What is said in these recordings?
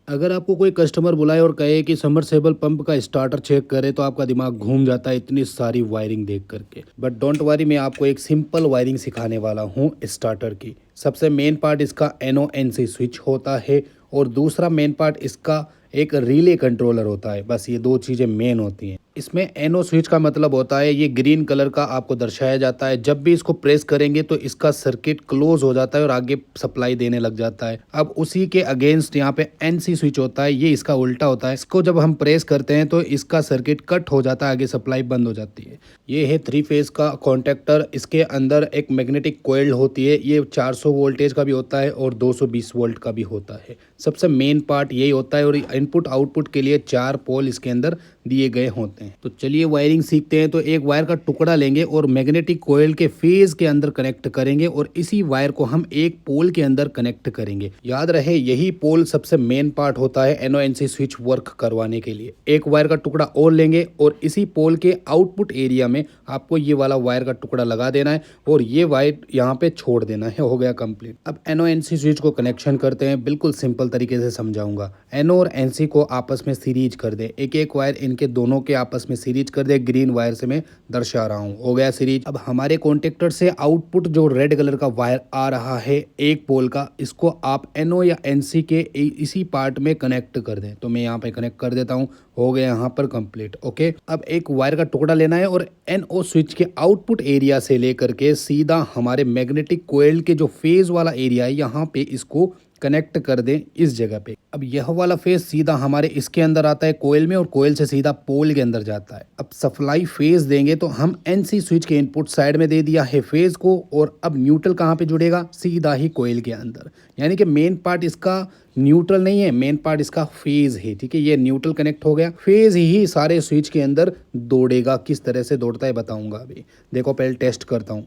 अगर आपको कोई कस्टमर बुलाए और कहे कि सबमर्सिबल पंप का स्टार्टर चेक करे तो आपका दिमाग घूम जाता है इतनी सारी वायरिंग देख करके। बट डोंट वरी, मैं आपको एक सिंपल वायरिंग सिखाने वाला हूँ स्टार्टर की। सबसे मेन पार्ट इसका NONC स्विच होता है और दूसरा मेन पार्ट इसका एक रिले कंट्रोलर होता है। बस ये दो चीज़ें मेन होती हैं। इसमें NO स्विच का मतलब होता है ये ग्रीन कलर का आपको दर्शाया जाता है। जब भी इसको प्रेस करेंगे तो इसका सर्किट क्लोज हो जाता है और आगे सप्लाई देने लग जाता है। अब उसी के अगेंस्ट यहाँ पे NC स्विच होता है, ये इसका उल्टा होता है। इसको जब हम प्रेस करते हैं तो इसका सर्किट कट हो जाता है, आगे सप्लाई बंद हो जाती है। ये है 3 फेज का कॉन्टेक्टर। इसके अंदर एक मैग्नेटिक कोयल होती है। ये 400 वोल्टेज का भी होता है और 220 वोल्ट का भी होता है। सबसे मेन पार्ट यही होता है और इनपुट आउटपुट के लिए 4 पोल इसके अंदर दिए गए होते हैं। तो चलिए वायरिंग सीखते हैं। तो एक वायर का टुकड़ा लेंगे और मैग्नेटिक कोयल के फेज के अंदर कनेक्ट करेंगे और इसी वायर को हम एक पोल के अंदर कनेक्ट करेंगे। याद रहे यही पोल सबसे मेन पार्ट होता है NONC स्विच वर्क करवाने के लिए। एक वायर का टुकड़ा और लेंगे और इसी पोल के आउटपुट एरिया में आपको ये वाला वायर का टुकड़ा लगा देना है और ये वायर यहाँ पे छोड़ देना है। हो गया कंप्लीट। अब NONC स्विच को कनेक्शन करते हैं। बिल्कुल सिंपल तरीके से समझाऊंगा। NO और NC को आपस में सीरीज कर दे। एक एक वायर इनके दोनों के आपस में सीरीज कर दे। ग्रीन वायर से मैं दर्शा रहा हूँ। हो गया सीरीज। अब हमारे कॉन्टेक्टर से आउटपुट जो रेड कलर का वायर आ रहा है एक पोल का, इसको आप NO या NC के इसी पार्ट में कनेक्ट कर दें। तो मैं यहाँ पे कनेक्ट कर देता हूँ। हो गया यहाँ पर कंप्लीट। ओके, अब एक वायर का टुकड़ा लेना है और NO स्विच के आउटपुट एरिया से लेकर के सीधा हमारे मैग्नेटिक कोयल के जो फेज वाला एरिया है यहाँ पे इसको कनेक्ट कर दें इस जगह पे। अब यह वाला फेज सीधा हमारे इसके अंदर आता है कोयल में और कोयल से सीधा पोल के अंदर जाता है। अब सप्लाई फेज देंगे तो हम NC स्विच के इनपुट साइड में दे दिया है फेज को और अब न्यूट्रल कहाँ पे जुड़ेगा? सीधा ही कोयल के अंदर। यानी कि मेन पार्ट इसका न्यूट्रल नहीं है, मेन पार्ट इसका फेज है। ठीक है, ये न्यूट्रल कनेक्ट हो गया। फेज ही सारे स्विच के अंदर दौड़ेगा। किस तरह से दौड़ता है बताऊंगा अभी। देखो पहले टेस्ट करता हूँ।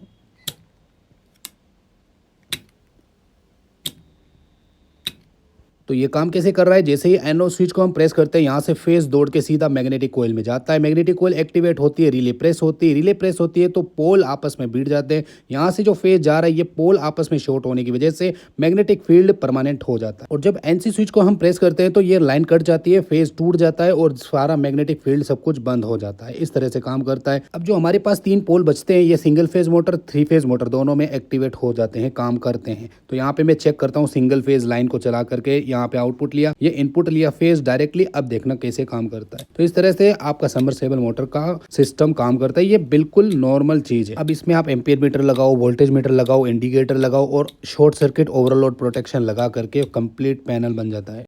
तो ये काम कैसे कर रहा है? जैसे ही NO स्विच को हम प्रेस करते हैं यहाँ से फेज दौड़ के सीधा मैग्नेटिक कोयल में जाता है। मैग्नेटिक कोयल एक्टिवेट होती है, रिले प्रेस होती है। रिले प्रेस होती है तो पोल आपस में भिड़ जाते हैं। यहाँ से जो फेज जा रहा है ये पोल आपस में शॉर्ट होने की वजह से मैग्नेटिक फील्ड परमानेंट हो जाता है। और जब NC स्विच को हम प्रेस करते हैं तो ये लाइन कट जाती है, फेज टूट जाता है और सारा मैग्नेटिक फील्ड सब कुछ बंद हो जाता है। इस तरह से काम करता है। अब जो हमारे पास 3 पोल बचते हैं ये single phase motor, 3 phase motor दोनों में एक्टिवेट हो जाते हैं, काम करते हैं। तो यहाँ पे मैं चेक करता हूँ सिंगल फेज लाइन को चला करके। यहाँ पे आउटपुट लिया, ये इनपुट लिया फेज डायरेक्टली। अब देखना कैसे काम करता है। तो इस तरह से आपका सबमर्सिबल मोटर का सिस्टम काम करता है। ये बिल्कुल नॉर्मल चीज है। अब इसमें आप एम्पियर मीटर लगाओ, वोल्टेज मीटर लगाओ, इंडिकेटर लगाओ और शॉर्ट सर्किट ओवरलोड प्रोटेक्शन लगा करके कंप्लीट पैनल बन जाता है।